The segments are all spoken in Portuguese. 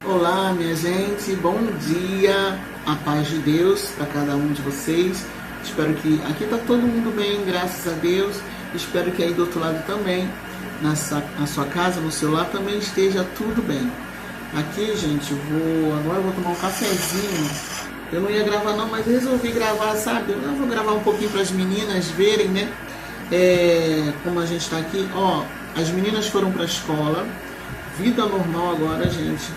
Olá, minha gente, bom dia, a paz de Deus para cada um de vocês. Espero que aqui está todo mundo bem, graças a Deus. Espero que aí do outro lado também, na sua casa, no seu lar, também esteja tudo bem. Aqui, gente, agora eu vou tomar um cafezinho. Eu não ia gravar não, mas resolvi gravar, sabe? Eu vou gravar um pouquinho para as meninas verem, né? Como a gente está aqui, ó, as meninas foram para a escola, vida normal agora, gente.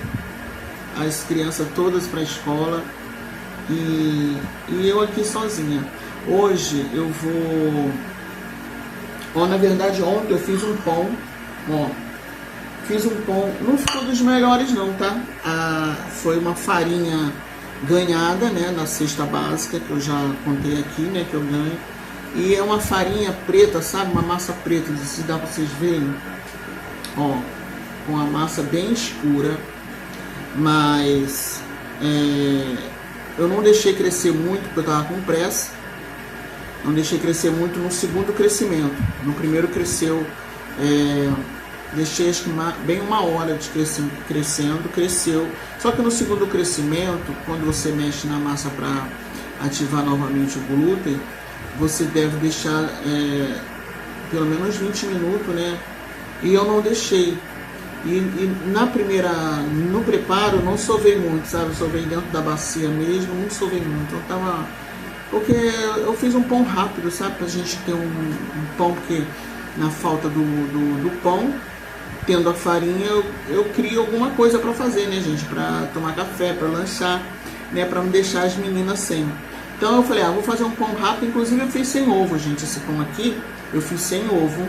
As crianças todas para a escola e eu aqui sozinha. Hoje eu vou... na verdade ontem eu fiz um pão, fiz um pão, não ficou dos melhores não, tá? Foi uma farinha ganhada, né, na cesta básica, que eu já contei aqui, né, que eu ganho. E é uma farinha preta, sabe? Uma massa preta, se dá para vocês verem. Com a massa bem escura. Mas eu não deixei crescer muito, porque eu estava com pressa. Não deixei crescer muito no segundo crescimento. No primeiro cresceu, deixei acho que bem uma hora de cresceu. Só que no segundo crescimento, quando você mexe na massa para ativar novamente o glúten, você deve deixar pelo menos 20 minutos, né? E eu não deixei. E no preparo não sovei muito, sabe? Sovei dentro da bacia mesmo, não sovei muito. Porque eu fiz um pão rápido, sabe? Pra gente ter um pão, porque na falta do pão, tendo a farinha, eu crio alguma coisa para fazer, né, gente? Para tomar café, para lanchar, né? Para não deixar as meninas sem. Então eu falei, vou fazer um pão rápido. Inclusive eu fiz sem ovo, gente. Esse pão aqui eu fiz sem ovo.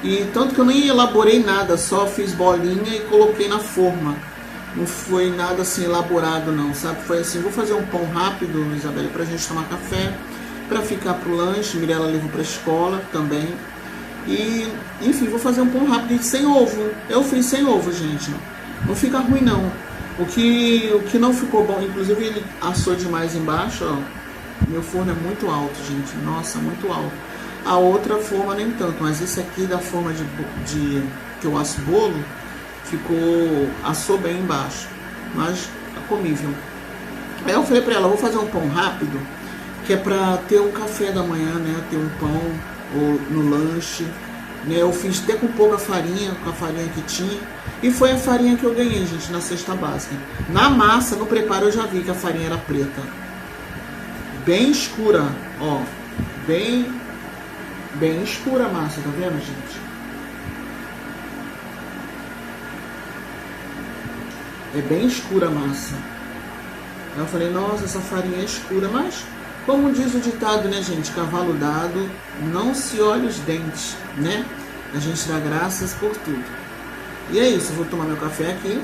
E tanto que eu nem elaborei nada, só fiz bolinha e coloquei na forma. Não foi nada assim elaborado não, sabe? Foi assim, vou fazer um pão rápido, Isabelle, pra gente tomar café, pra ficar pro lanche. Mirella levou pra escola também. E, enfim, vou fazer um pão rápido sem ovo. Eu fiz sem ovo, gente. Não fica ruim não. O que não ficou bom, inclusive ele assou demais embaixo, ó. Meu forno é muito alto, gente. Nossa, muito alto. A outra forma nem tanto, mas esse aqui da forma que eu asso bolo, assou bem embaixo, mas é comível. Aí eu falei pra ela, vou fazer um pão rápido, que é pra ter um café da manhã, né, ter um pão ou no lanche, né, eu fiz até com pouca farinha, com a farinha que tinha, e foi a farinha que eu ganhei, gente, na cesta básica. Na massa, no preparo, eu já vi que a farinha era preta, bem escura, ó, bem escura a massa, tá vendo, gente? É bem escura a massa. Aí eu falei, nossa, essa farinha é escura. Mas, como diz o ditado, né, gente? Cavalo dado, não se olha os dentes, né? A gente dá graças por tudo. E é isso, eu vou tomar meu café aqui.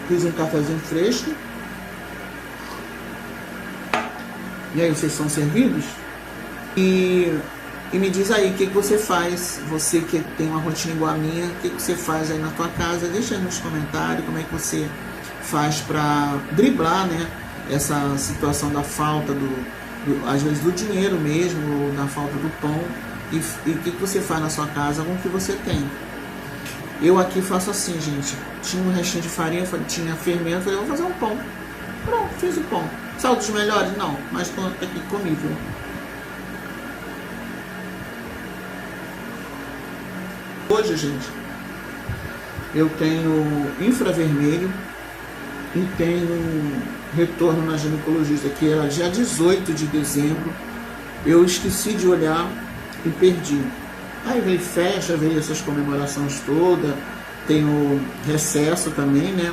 Fiz um cafezinho fresco. E aí, vocês são servidos? E me diz aí, o que você faz? Você que tem uma rotina igual a minha, o que você faz aí na tua casa? Deixa aí nos comentários como é que você faz para driblar, né, essa situação da falta, às vezes do dinheiro mesmo, ou da falta do pão. E o que você faz na sua casa com o que você tem? Eu aqui faço assim, gente. Tinha um restinho de farinha, tinha fermento, falei, vou fazer um pão. Pronto, fiz o pão. Saiu dos melhores? Não, mas aqui comível. Hoje, gente, eu tenho infravermelho e tenho retorno na ginecologista, que era dia 18 de dezembro. Eu esqueci de olhar e perdi. Aí veio festa, veio essas comemorações todas, tem o recesso também, né?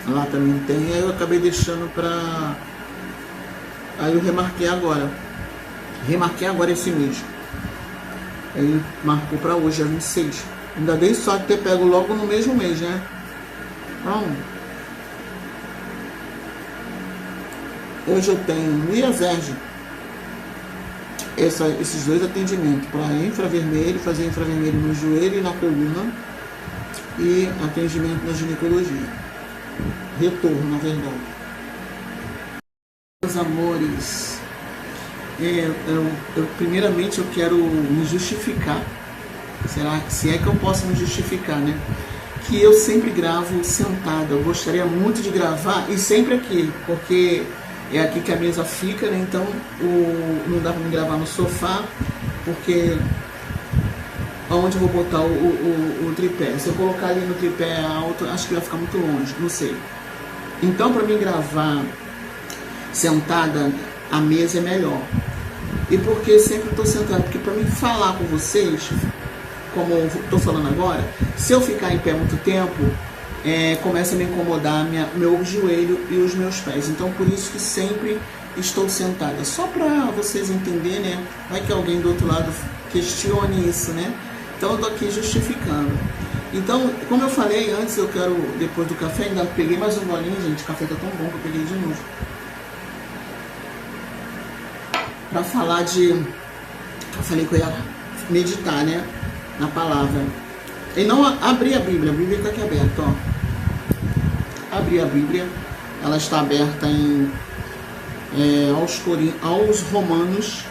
Lá também tem, aí eu acabei deixando pra... Aí eu remarquei agora esse mês. Aí marcou pra hoje, dia 26. Ainda dei sorte de ter pego logo no mesmo mês, né? Então, hoje eu tenho no IAVERJ esses dois atendimentos, para infravermelho, fazer infravermelho no joelho e na coluna, e atendimento na ginecologia. Retorno, na verdade. Meus amores, primeiramente eu quero me justificar, Se é que eu posso me justificar, né? Que eu sempre gravo sentada. Eu gostaria muito de gravar e sempre aqui, porque é aqui que a mesa fica, né? Então não dá para me gravar no sofá, porque onde eu vou botar o tripé? Se eu colocar ali no tripé alto, acho que vai ficar muito longe, não sei. Então, para mim gravar sentada, a mesa é melhor. E porque sempre estou sentada? Porque para mim falar com vocês, como estou falando agora, se eu ficar em pé muito tempo, começa a me incomodar meu joelho e os meus pés. Então, por isso que sempre estou sentada. Só para vocês entenderem, né? Vai que alguém do outro lado questione isso, né? Então, eu estou aqui justificando. Então, como eu falei antes, eu quero, depois do café, ainda peguei mais um golinho, gente. O café tá tão bom que eu peguei de novo. Para falar de... Eu falei que eu ia meditar, né? Na palavra. E não abrir a Bíblia está aqui aberta, ó. Abrir a Bíblia, ela está aberta aos Romanos,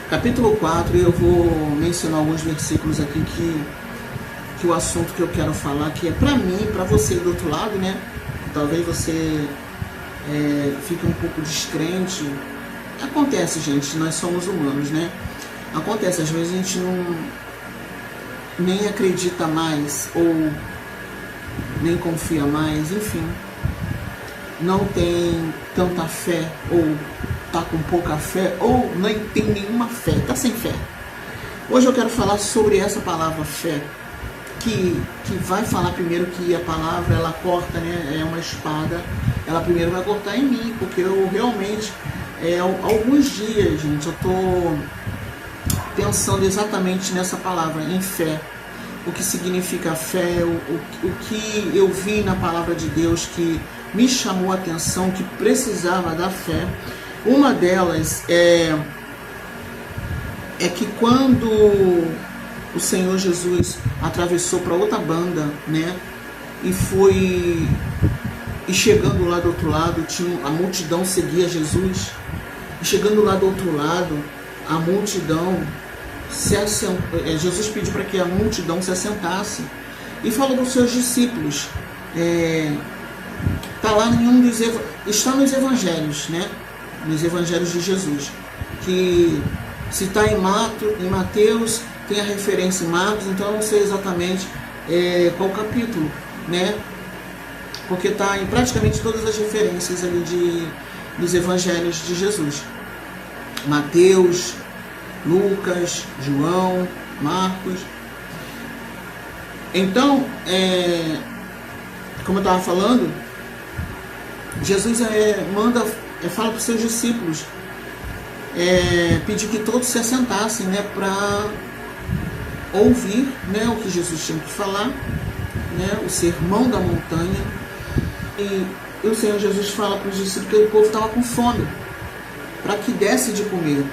capítulo 4, e eu vou mencionar alguns versículos aqui que o assunto que eu quero falar, que é para mim, para você do outro lado, né? Talvez você fique um pouco descrente. Acontece, gente, nós somos humanos, né? Acontece, às vezes a gente nem acredita mais, ou nem confia mais, enfim, não tem tanta fé, ou tá com pouca fé, ou nem tem nenhuma fé, tá sem fé. Hoje eu quero falar sobre essa palavra fé, que vai falar primeiro que a palavra, ela corta, né? É uma espada, ela primeiro vai cortar em mim, porque eu realmente, alguns dias, gente, eu tô pensando exatamente nessa palavra, em fé. O que significa fé, o que eu vi na palavra de Deus que me chamou a atenção, que precisava da fé. Uma delas é que quando o Senhor Jesus atravessou para outra banda, né, e chegando lá do outro lado, a multidão seguia Jesus, e chegando lá do outro lado, a multidão Jesus pediu para que a multidão se assentasse e falou para os seus discípulos, está nos evangelhos, né? Nos evangelhos de Jesus, que se está em Mateus, tem a referência em Marcos, então eu não sei exatamente qual capítulo, né? Porque está em praticamente todas as referências ali dos evangelhos de Jesus. Mateus, Lucas, João, Marcos. Então, como eu estava falando, Jesus fala para os seus discípulos, pedir que todos se assentassem, né, para ouvir, né, o que Jesus tinha que falar, né, o sermão da montanha. E o Senhor Jesus fala para os discípulos que o povo estava com fome, para que desse de comer.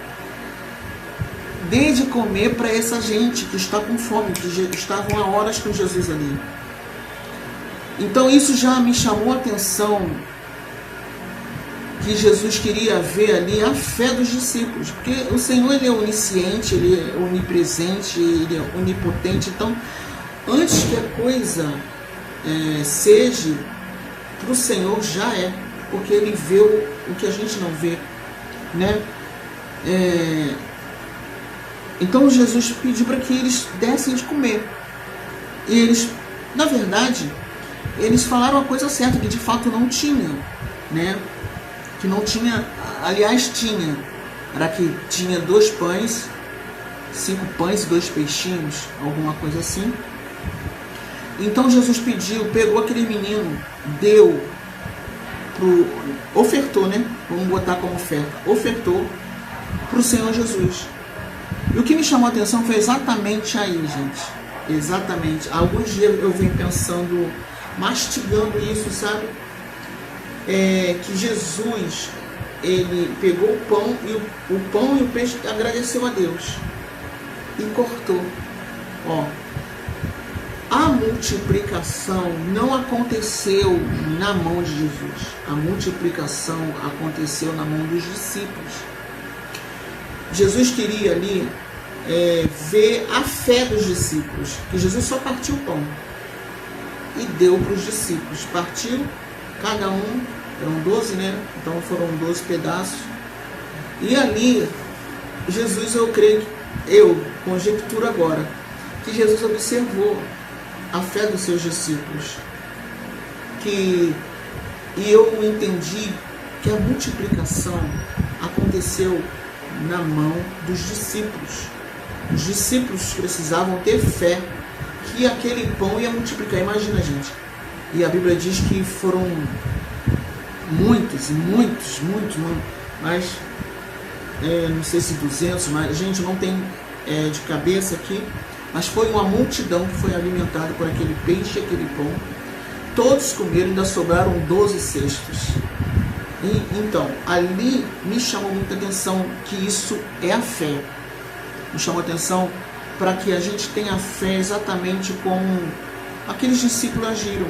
Dê de comer para essa gente que está com fome, que estavam há horas com Jesus ali. Então isso já me chamou a atenção, que Jesus queria ver ali a fé dos discípulos, porque o Senhor, ele é onisciente, ele é onipresente, ele é onipotente. Então, antes que a coisa seja, para o Senhor já é, porque ele vê o que a gente não vê, né? Então Jesus pediu para que eles dessem de comer. E eles, na verdade, eles falaram a coisa certa, que de fato não tinha, né? Que não tinha, aliás tinha, era que tinha 2 pães, 5 pães e 2 peixinhos, alguma coisa assim. Então Jesus pegou aquele menino, ofertou, né? Vamos botar como oferta, ofertou para o Senhor Jesus. E o que me chamou a atenção foi exatamente aí, gente. Exatamente. Há alguns dias eu venho pensando, mastigando isso, sabe? Que Jesus, ele pegou o pão e o peixe, agradeceu a Deus e cortou. A multiplicação não aconteceu na mão de Jesus. A multiplicação aconteceu na mão dos discípulos. Jesus queria ali ver a fé dos discípulos, que Jesus só partiu o pão e deu para os discípulos, partiu, cada um, eram 12, né? Então foram 12 pedaços, e ali Jesus, eu creio, eu conjecturo agora, que Jesus observou a fé dos seus discípulos, e eu entendi que a multiplicação aconteceu na mão dos discípulos. Os discípulos precisavam ter fé que aquele pão ia multiplicar. Imagina, gente. E a Bíblia diz que foram muitos, mas não sei se 200, mas a gente não tem de cabeça aqui, mas foi uma multidão que foi alimentada por aquele peixe e aquele pão. Todos comeram, ainda sobraram 12 cestos. Então, ali me chamou muita atenção que isso é a fé. Me chamou a atenção para que a gente tenha fé exatamente como aqueles discípulos agiram.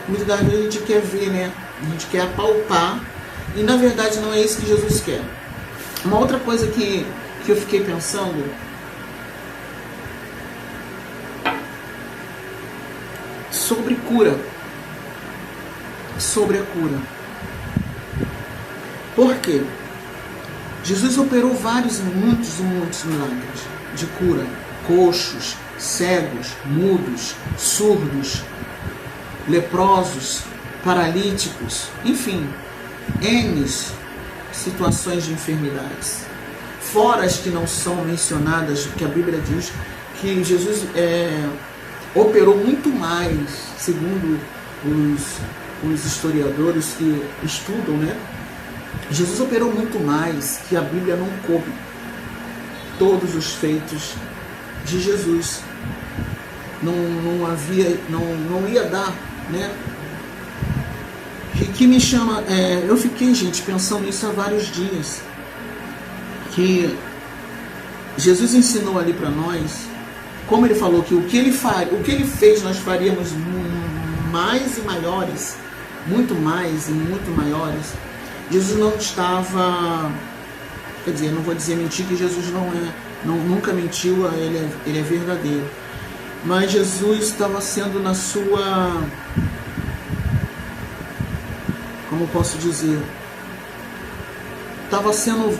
Muitas das vezes a gente quer ver, né? A gente quer apalpar, e na verdade não é isso que Jesus quer. Uma outra coisa que eu fiquei pensando, sobre cura, sobre a cura. Por quê? Jesus operou muitos milagres de cura. Coxos, cegos, mudos, surdos, leprosos, paralíticos, enfim, N situações de enfermidades. Fora as que não são mencionadas, que a Bíblia diz que Jesus operou muito mais, segundo os historiadores que estudam, né? Jesus operou muito mais, que a Bíblia não coube todos os feitos de Jesus. Não ia dar, né? Que me chama, eu fiquei, gente, pensando nisso há vários dias, que Jesus ensinou ali para nós, como ele falou que o que ele fez nós faríamos mais e maiores, muito mais e muito maiores. Jesus não estava, quer dizer, não vou dizer mentir, que Jesus nunca mentiu, ele é verdadeiro. Mas Jesus estava sendo na sua, como posso dizer, estava sendo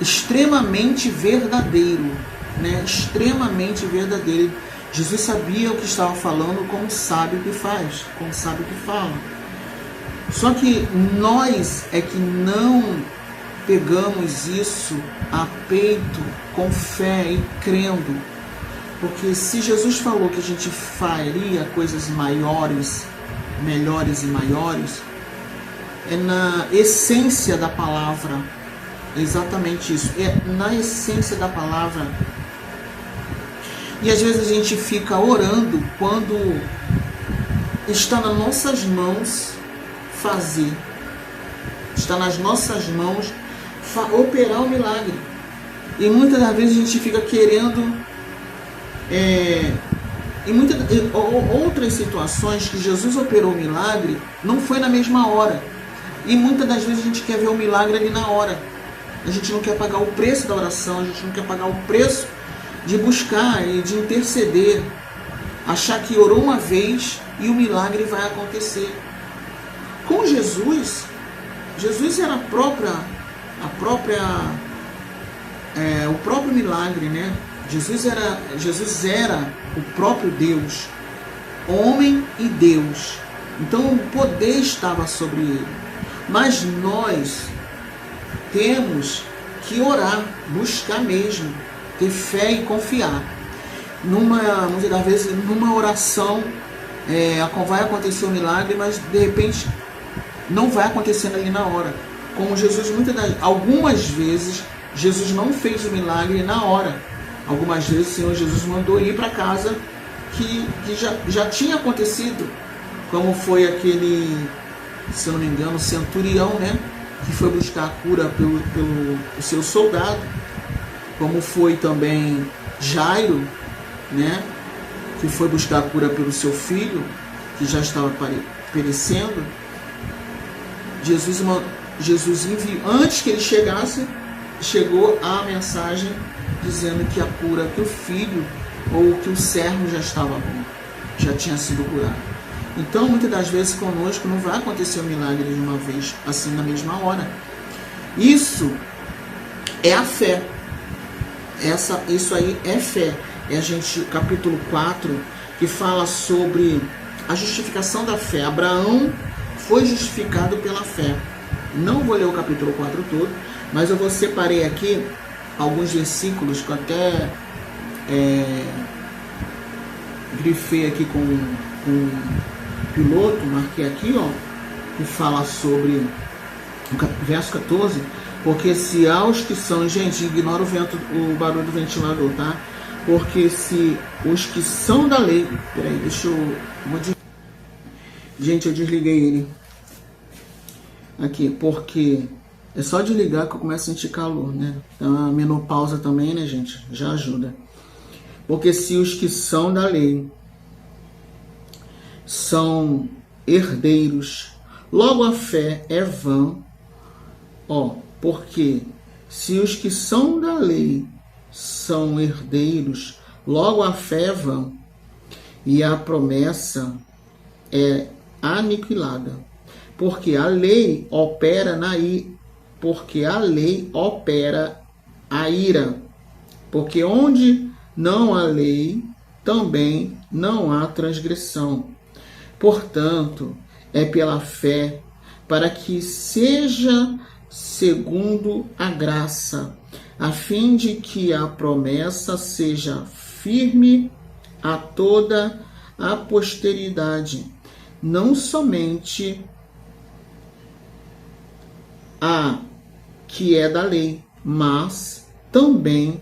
extremamente verdadeiro, né? Extremamente verdadeiro. Jesus sabia o que estava falando, como sabe o que faz, como sabe o que fala. Só que nós é que não pegamos isso a peito, com fé e crendo. Porque se Jesus falou que a gente faria coisas maiores, melhores e maiores, é na essência da palavra, é exatamente isso, é na essência da palavra. E às vezes a gente fica orando quando está nas nossas mãos fazer, está nas nossas mãos operar o milagre. E muitas das vezes a gente fica querendo, em outras situações que Jesus operou o milagre, não foi na mesma hora. E muitas das vezes a gente quer ver o milagre ali na hora. A gente não quer pagar o preço da oração, a gente não quer pagar o preço de buscar e de interceder. Achar que orou uma vez e o milagre vai acontecer. Com Jesus era o próprio milagre, né? Jesus era o próprio Deus, homem e Deus. Então o poder estava sobre ele. Mas nós temos que orar, buscar mesmo, ter fé e confiar. Muitas das vezes, numa oração, vai acontecer um milagre, mas de repente não vai acontecendo ali na hora. Como Jesus, algumas vezes, Jesus não fez o milagre na hora. Algumas vezes o Senhor Jesus mandou ir para casa que já tinha acontecido. Como foi aquele, se eu não me engano, centurião, né? Que foi buscar a cura pelo seu soldado. Como foi também Jairo, né? Que foi buscar a cura pelo seu filho, que já estava perecendo. Jesus enviou, antes que ele chegasse, chegou a mensagem dizendo que a cura, que o filho ou que o servo já estava bom, já tinha sido curado. Então, muitas das vezes conosco não vai acontecer o milagre de uma vez, assim na mesma hora. Isso é a fé. Isso aí é fé. É a gente, capítulo 4, que fala sobre a justificação da fé. Abraão foi justificado pela fé. Não vou ler o capítulo 4 todo, mas eu separei aqui alguns versículos que eu até grifei aqui com piloto, marquei aqui, ó, que fala sobre o verso 14, porque se aos que são, gente, ignora o barulho do ventilador, tá? Porque se os que são da lei, peraí, deixa eu, gente, eu desliguei ele aqui, porque é só desligar que eu começo a sentir calor, né? Então a menopausa também, né, gente, já ajuda. Porque se os que são da lei são herdeiros, logo a fé é vã. Ó, porque se os que são da lei são herdeiros, logo a fé é vã, e a promessa é aniquilada. Porque a lei opera a ira. Porque onde não há lei, também não há transgressão. Portanto, é pela fé, para que seja segundo a graça, a fim de que a promessa seja firme a toda a posteridade, não somente a que é da lei, mas também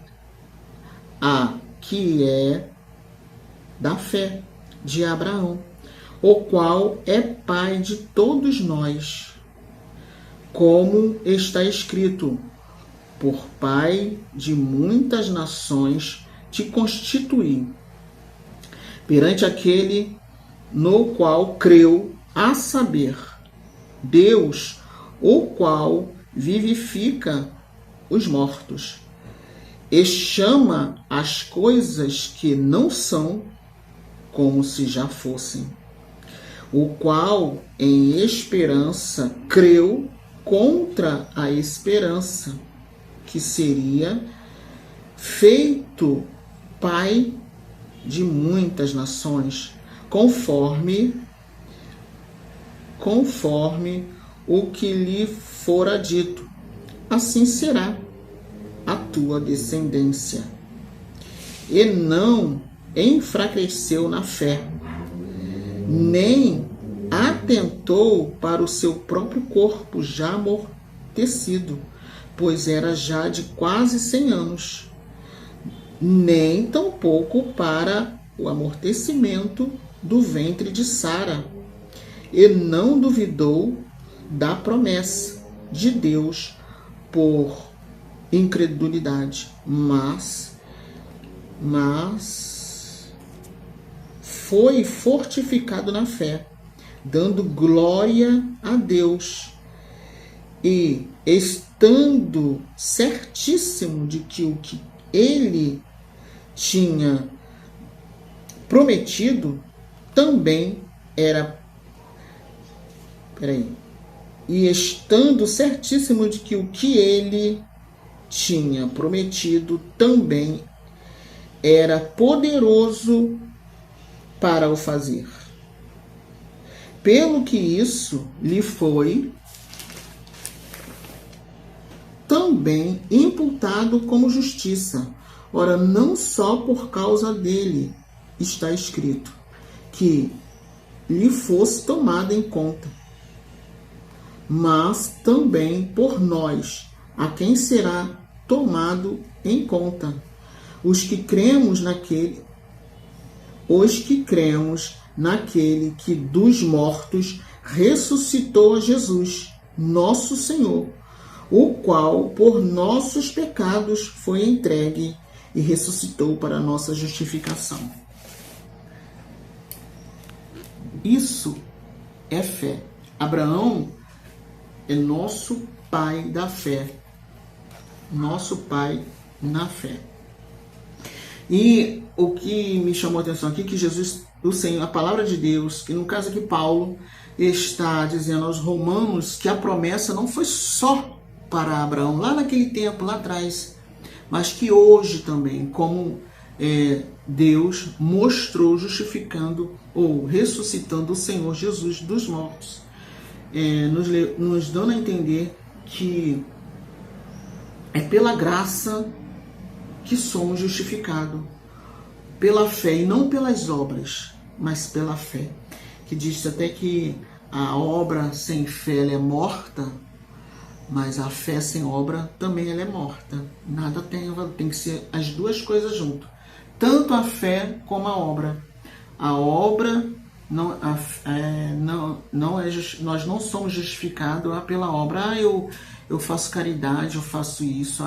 a que é da fé de Abraão, o qual é pai de todos nós, como está escrito: por pai de muitas nações te constituí, perante aquele no qual creu, a saber, Deus, o qual vivifica os mortos e chama as coisas que não são como se já fossem, o qual em esperança creu contra a esperança, que seria feito pai de muitas nações, conforme o que lhe fora dito, assim será a tua descendência. E não enfraqueceu na fé, nem atentou para o seu próprio corpo já amortecido, pois era já de quase 100 anos, nem tampouco para o amortecimento do ventre de Sara, e não duvidou da promessa de Deus por incredulidade, mas foi fortificado na fé, dando glória a Deus, e estando certíssimo de que o que ele tinha prometido também era... E estando certíssimo de que o que ele tinha prometido também era poderoso para o fazer. Pelo que isso lhe foi também imputado como justiça. Ora, não só por causa dele está escrito que lhe fosse tomado em conta, mas também por nós, a quem será tomado em conta, os que cremos naquele que dos mortos ressuscitou a Jesus, nosso Senhor, o qual por nossos pecados foi entregue e ressuscitou para nossa justificação. Isso é fé. Abraão é nosso pai da fé. Nosso pai na fé. E o que me chamou a atenção aqui, que Jesus, o Senhor, a palavra de Deus, que no caso aqui Paulo está dizendo aos romanos que a promessa não foi só para Abraão, lá naquele tempo, lá atrás, mas que hoje também, como Deus mostrou justificando ou ressuscitando o Senhor Jesus dos mortos, nos dando a entender que é pela graça que somos justificados, pela fé, e não pelas obras, mas pela fé. Que diz até que a obra sem fé ela é morta, mas a fé sem obra também ela é morta. Nada tem que ser as duas coisas junto. Tanto a fé como a obra. A obra nós não somos justificados pela obra. Eu faço caridade, eu faço isso,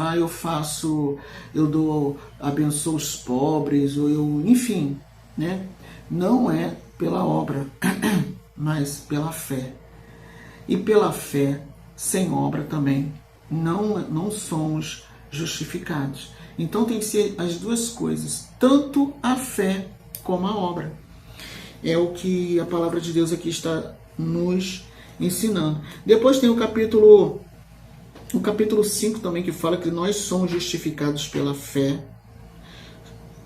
eu abençoo os pobres, enfim, né? Não é pela obra, mas pela fé. E pela fé, sem obra também, não somos justificados. Então tem que ser as duas coisas, tanto a fé como a obra. É o que a palavra de Deus aqui está nos ensinando. Depois tem o capítulo 5 também, que fala que nós somos justificados pela fé.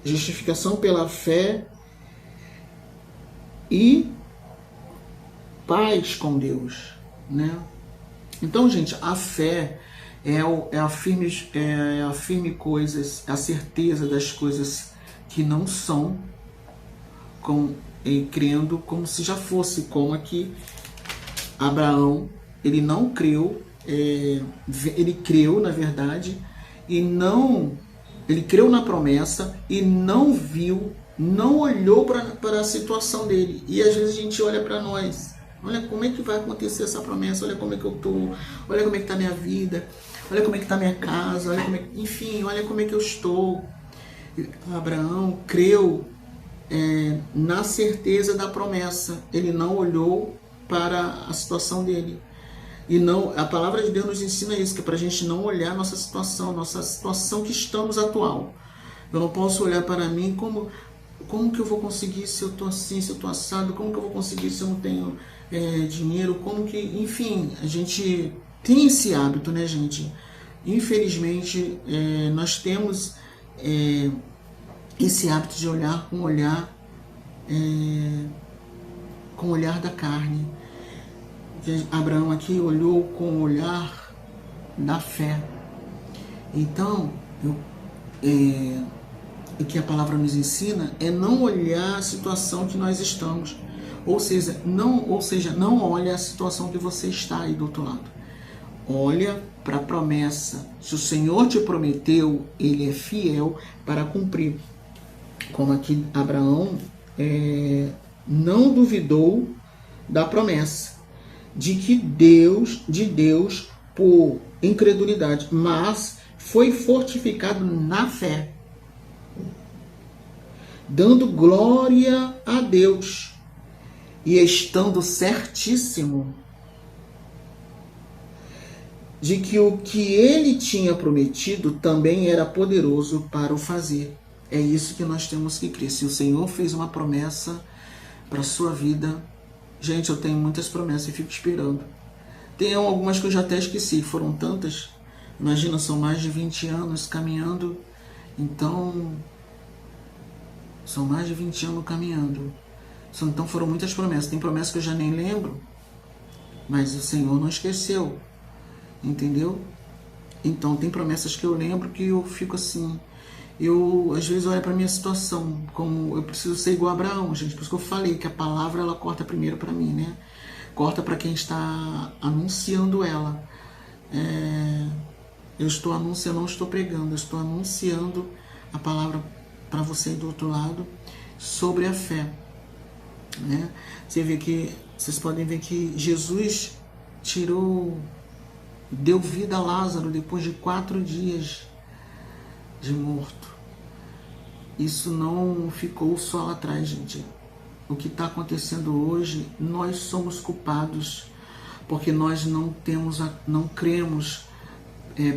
Justificação pela fé e paz com Deus, né? Então, gente, a fé é a firme coisas, a certeza das coisas que não são, crendo como se já fosse, como aqui Abraão, ele não creu, ele creu na verdade, ele creu na promessa e não viu, não olhou para a situação dele. E às vezes a gente olha para nós, olha como é que vai acontecer essa promessa, olha como é que eu estou, olha como é que está a minha vida, olha como é que está a minha casa, enfim, olha como é que eu estou. Abraão creu na certeza da promessa, ele não olhou para a situação dele. E não, a palavra de Deus nos ensina isso, que é para a gente não olhar nossa situação que estamos atual. Eu não posso olhar para mim como que eu vou conseguir se eu estou assim, se eu estou assado, como que eu vou conseguir se eu não tenho dinheiro, enfim, a gente tem esse hábito, né, gente? Infelizmente, nós temos esse hábito de olhar com o olhar da carne. Abraão aqui olhou com o olhar da fé. Então, o que a palavra nos ensina é não olhar a situação que nós estamos. Ou seja, não olha a situação que você está aí do outro lado. Olha para a promessa. Se o Senhor te prometeu, Ele é fiel para cumprir. Como aqui Abraão não duvidou da promessa de Deus por incredulidade, mas foi fortificado na fé, dando glória a Deus e estando certíssimo de que o que ele tinha prometido também era poderoso para o fazer. É isso que nós temos que crer. Se o Senhor fez uma promessa para a sua vida, gente, eu tenho muitas promessas e fico esperando. Tem algumas que eu já até esqueci, foram tantas. Imagina, são mais de 20 anos caminhando. Então, são mais de 20 anos caminhando. Então foram muitas promessas. Tem promessas que eu já nem lembro, mas o Senhor não esqueceu. Entendeu? Então tem promessas que eu lembro que eu fico assim. Eu às vezes olho para minha situação, como eu preciso ser igual a Abraão, gente. Por isso que eu falei que a palavra ela corta primeiro para mim, né? Corta para quem está anunciando ela. Eu estou anunciando, eu não estou pregando, eu estou anunciando a palavra para você do outro lado sobre a fé, né? Vocês podem ver que Jesus deu vida a Lázaro depois de 4 dias de morto. Isso não ficou só lá atrás, gente. O que está acontecendo hoje, nós somos culpados, porque nós não cremos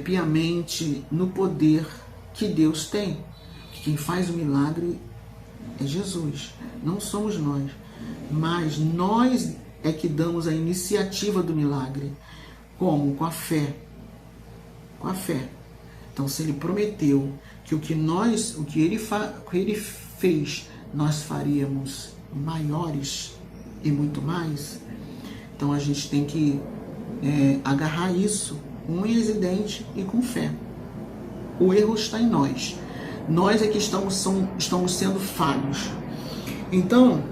piamente no poder que Deus tem. O Quem faz o milagre é Jesus, não somos nós. Mas nós é que damos a iniciativa do milagre. Como? Com a fé. Com a fé. Então, se ele prometeu que o que ele fez, nós faríamos maiores e muito mais, então a gente tem que agarrar isso com unhas e dentes e com fé. O erro está em nós. Nós é que estamos sendo falhos. Então,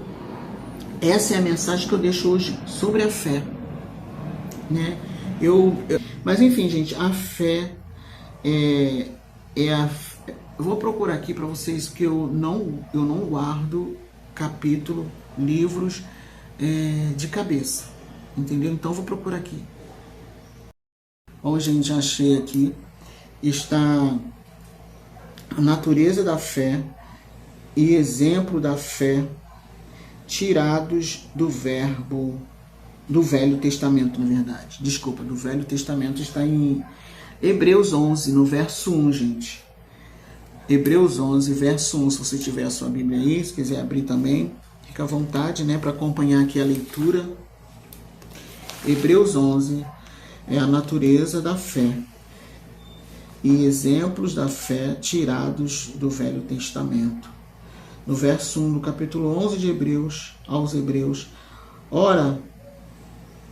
essa é a mensagem que eu deixo hoje sobre a fé, né? Mas enfim, gente, a fé eu vou procurar aqui para vocês, porque eu não guardo capítulo, livros de cabeça, entendeu? Então eu vou procurar aqui. Ó, gente, achei aqui. Está a natureza da fé e exemplo da fé tirados do Velho Testamento, na verdade. Desculpa, do Velho Testamento, está em Hebreus 11, no verso 1, gente. Hebreus 11, verso 1, se você tiver a sua Bíblia aí, se quiser abrir também, fica à vontade, né, para acompanhar aqui a leitura. Hebreus 11 é a natureza da fé e exemplos da fé tirados do Velho Testamento. No verso 1 do capítulo 11 de Hebreus, aos Hebreus: ora,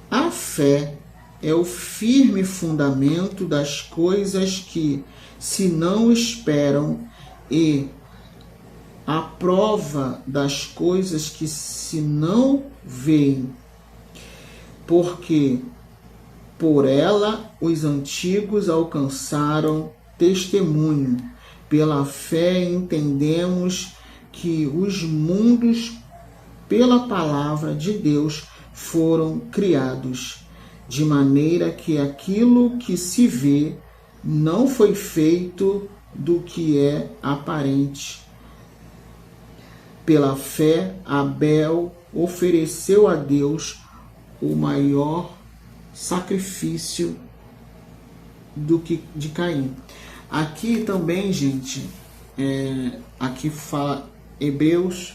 a fé é o firme fundamento das coisas que se não esperam e a prova das coisas que se não veem, porque por ela os antigos alcançaram testemunho. Pela fé entendemos que os mundos, pela palavra de Deus, foram criados, de maneira que aquilo que se vê não foi feito do que é aparente. Pela fé, Abel ofereceu a Deus o maior sacrifício do que de Caim. Aqui também, gente, aqui fala Hebreus,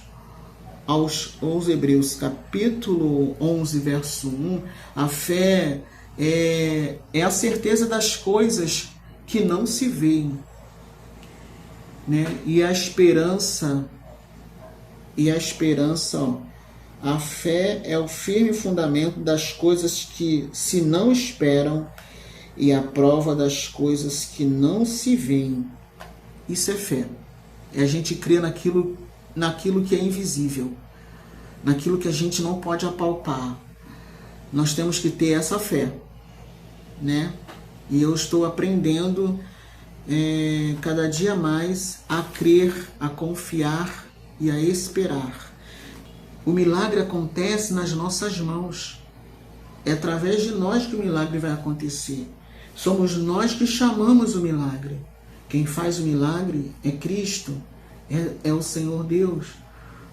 aos Hebreus, capítulo 11, verso 1, a fé é a certeza das coisas que não se veem, né? E a esperança, ó, a fé é o firme fundamento das coisas que se não esperam e a prova das coisas que não se veem. Isso é fé. É a gente crer naquilo que é invisível, naquilo que a gente não pode apalpar. Nós temos que ter essa fé, né? E eu estou aprendendo cada dia mais a crer, a confiar e a esperar. O milagre acontece nas nossas mãos. É através de nós que o milagre vai acontecer. Somos nós que chamamos o milagre. Quem faz o milagre é Cristo, é o Senhor Deus.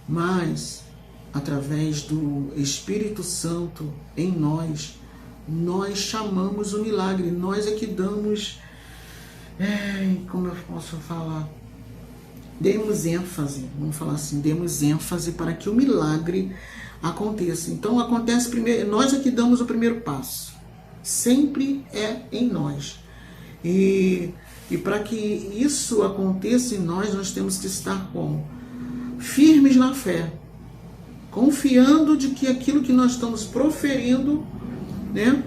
Mas, através do Espírito Santo em nós, nós chamamos o milagre. Nós é que damos, como eu posso falar? Demos ênfase, vamos falar assim, demos ênfase para que o milagre aconteça. Então acontece primeiro, nós é que damos o primeiro passo. Sempre é em nós. E para que isso aconteça em nós, nós temos que estar como? Firmes na fé. Confiando de que aquilo que nós estamos proferindo, né?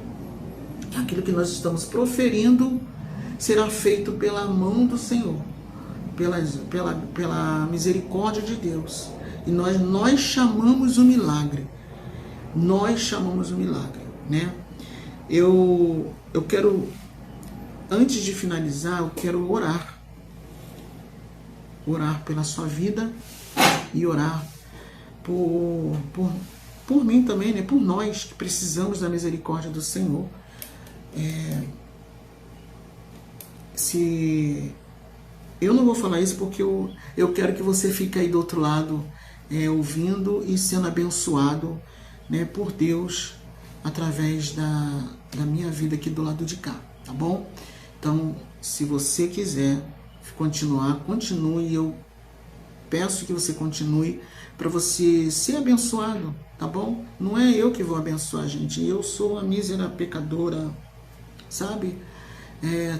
Aquilo que nós estamos proferindo será feito pela mão do Senhor. Pela misericórdia de Deus. E nós chamamos o milagre. Nós chamamos o milagre, né? Eu quero, antes de finalizar, eu quero orar. Orar pela sua vida e orar por mim também, né? Por nós que precisamos da misericórdia do Senhor. Eu não vou falar isso porque eu quero que você fique aí do outro lado, ouvindo e sendo abençoado, né, por Deus, através da minha vida aqui do lado de cá, tá bom? Então, se você quiser continuar, continue, eu peço que você continue para você ser abençoado, tá bom? Não é eu que vou abençoar, gente. Eu sou uma mísera pecadora, sabe?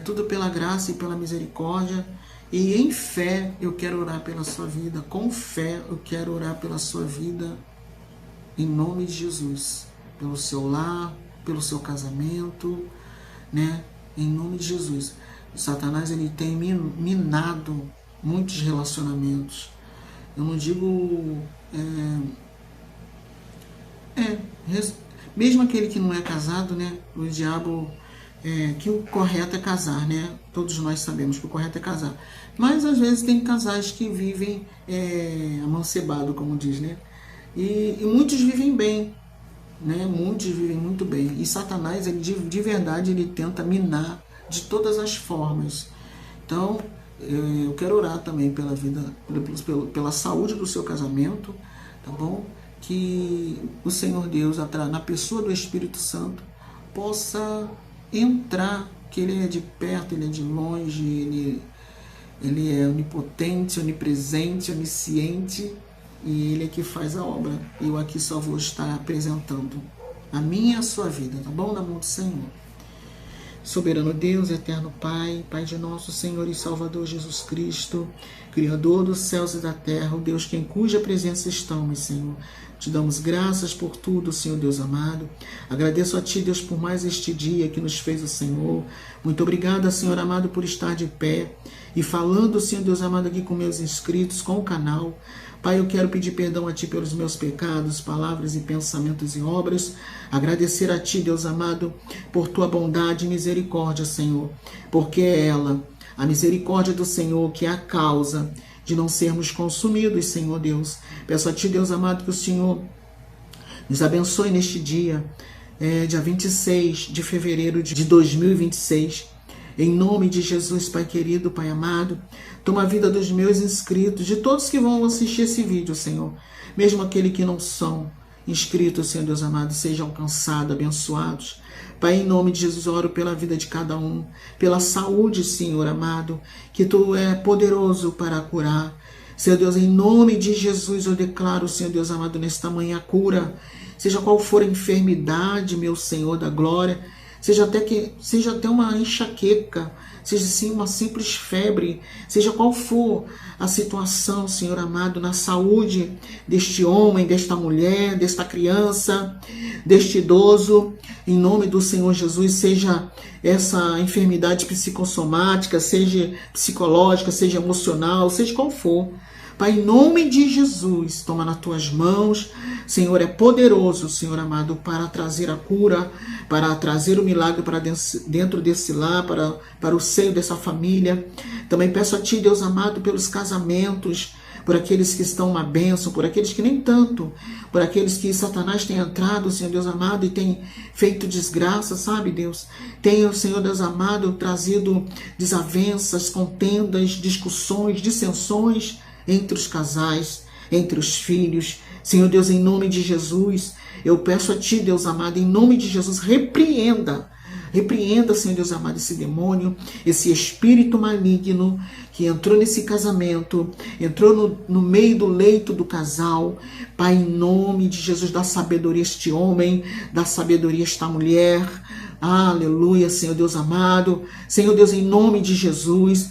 Tudo pela graça e pela misericórdia. E em fé eu quero orar pela sua vida. Com fé eu quero orar pela sua vida. Em nome de Jesus. Pelo seu lar, pelo seu casamento, né? Em nome de Jesus. O Satanás, ele tem minado muitos relacionamentos. Eu não digo... mesmo aquele que não é casado, né? O diabo... que o correto é casar, né? Todos nós sabemos que o correto é casar. Mas às vezes tem casais que vivem amancebado, como diz, né? E muitos vivem bem, né? Muitos vivem muito bem. E Satanás, ele, de verdade, ele tenta minar de todas as formas. Então, eu quero orar também pela vida, pela saúde do seu casamento, tá bom? Que o Senhor Deus, na pessoa do Espírito Santo, possa entrar, que Ele é de perto, Ele é de longe, Ele é onipotente, onipresente, onisciente, e Ele é que faz a obra. Eu aqui só vou estar apresentando a minha e a sua vida, tá bom? Na mão do Senhor. Soberano Deus, eterno Pai, Pai de nosso Senhor e Salvador Jesus Cristo, Criador dos céus e da terra, o Deus em cuja presença estamos, Senhor. Te damos graças por tudo, Senhor Deus amado. Agradeço a Ti, Deus, por mais este dia que nos fez o Senhor. Muito obrigada, Senhor amado, por estar de pé e falando, Senhor Deus amado, aqui com meus inscritos, com o canal. Pai, eu quero pedir perdão a Ti pelos meus pecados, palavras e pensamentos e obras. Agradecer a Ti, Deus amado, por Tua bondade e misericórdia, Senhor. Porque é ela, a misericórdia do Senhor, que é a causa de não sermos consumidos, Senhor Deus. Peço a Ti, Deus amado, que o Senhor nos abençoe neste dia, dia 26 de fevereiro de 2026. Em nome de Jesus, Pai querido, Pai amado, toma a vida dos meus inscritos, de todos que vão assistir esse vídeo, Senhor. Mesmo aqueles que não são inscritos, Senhor Deus amado, sejam alcançados, abençoados. Pai, em nome de Jesus, oro pela vida de cada um, pela saúde, Senhor amado, que Tu é poderoso para curar. Senhor Deus, em nome de Jesus, eu declaro, Senhor Deus amado, nesta manhã a cura. Seja qual for a enfermidade, meu Senhor da glória, seja até uma enxaqueca, seja sim uma simples febre, seja qual for a situação, Senhor amado, na saúde deste homem, desta mulher, desta criança, deste idoso, em nome do Senhor Jesus, seja essa enfermidade psicossomática, seja psicológica, seja emocional, seja qual for. Pai, em nome de Jesus, toma nas Tuas mãos. Senhor, é poderoso, Senhor amado, para trazer a cura, para trazer o milagre para dentro desse lar, para o seio dessa família. Também peço a Ti, Deus amado, pelos casamentos, por aqueles que estão uma bênção, por aqueles que nem tanto, por aqueles que Satanás tem entrado, Senhor Deus amado, e tem feito desgraça, sabe, Deus? Tem, Senhor Deus amado, trazido desavenças, contendas, discussões, dissensões entre os casais, entre os filhos. Senhor Deus, em nome de Jesus, eu peço a Ti, Deus amado, em nome de Jesus, repreenda, Senhor Deus amado, esse demônio, esse espírito maligno que entrou nesse casamento, entrou no meio do leito do casal. Pai, em nome de Jesus, dá sabedoria a este homem, dá sabedoria a esta mulher. Aleluia, Senhor Deus amado. Senhor Deus, em nome de Jesus,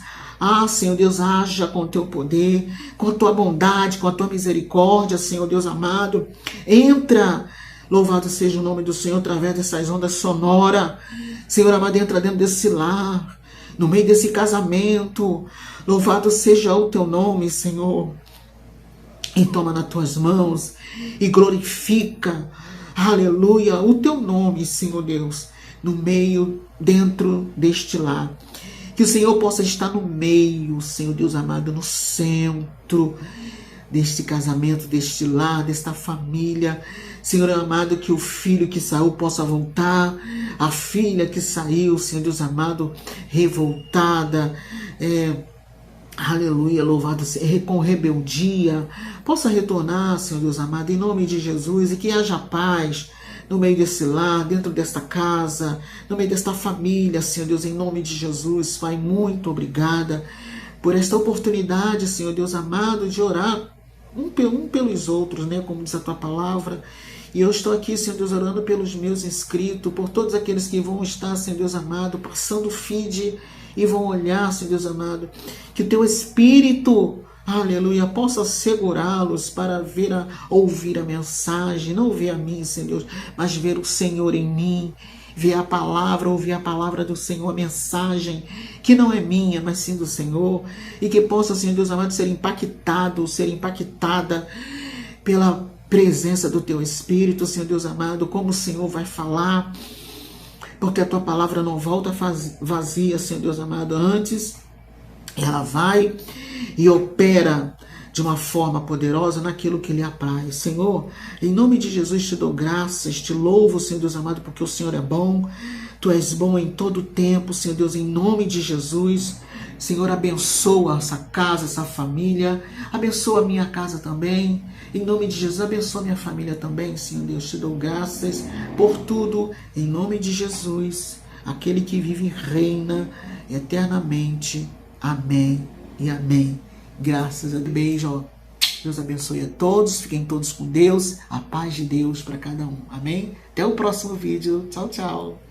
Senhor Deus, haja com o Teu poder, com a Tua bondade, com a Tua misericórdia, Senhor Deus amado. Entra, louvado seja o nome do Senhor, através dessas ondas sonoras. Senhor amado, entra dentro desse lar, no meio desse casamento. Louvado seja o Teu nome, Senhor. E toma nas Tuas mãos e glorifica, aleluia, o Teu nome, Senhor Deus, no meio, dentro deste lar. Que o Senhor possa estar no meio, Senhor Deus amado, no centro deste casamento, deste lar, desta família. Senhor amado, que o filho que saiu possa voltar, a filha que saiu, Senhor Deus amado, revoltada, aleluia, louvado seja, com rebeldia, possa retornar, Senhor Deus amado, em nome de Jesus, e que haja paz no meio desse lar, dentro desta casa, no meio desta família, Senhor Deus, em nome de Jesus. Pai, muito obrigada por esta oportunidade, Senhor Deus amado, de orar um pelos outros, né? Como diz a tua palavra. E eu estou aqui, Senhor Deus, orando pelos meus inscritos, por todos aqueles que vão estar, Senhor Deus amado, passando o feed e vão olhar, Senhor Deus amado, que o teu Espírito, aleluia, possa segurá-los para ouvir a mensagem, não ver a mim, Senhor Deus, mas ver o Senhor em mim, ver a palavra, ouvir a palavra do Senhor, a mensagem que não é minha, mas sim do Senhor, e que possa, Senhor Deus amado, ser impactado, ser impactada pela presença do teu Espírito, Senhor Deus amado, como o Senhor vai falar, porque a tua palavra não volta vazia, Senhor Deus amado, antes ela vai e opera de uma forma poderosa naquilo que lhe apraz. Senhor, em nome de Jesus te dou graças, te louvo, Senhor Deus amado, porque o Senhor é bom, tu és bom em todo tempo, Senhor Deus, em nome de Jesus. Senhor, abençoa essa casa, essa família, abençoa a minha casa também, em nome de Jesus, abençoa a minha família também, Senhor Deus, te dou graças por tudo, em nome de Jesus, aquele que vive e reina eternamente, amém e amém. Graças a Deus. Beijo. Deus abençoe a todos. Fiquem todos com Deus. A paz de Deus para cada um. Amém? Até o próximo vídeo. Tchau, tchau.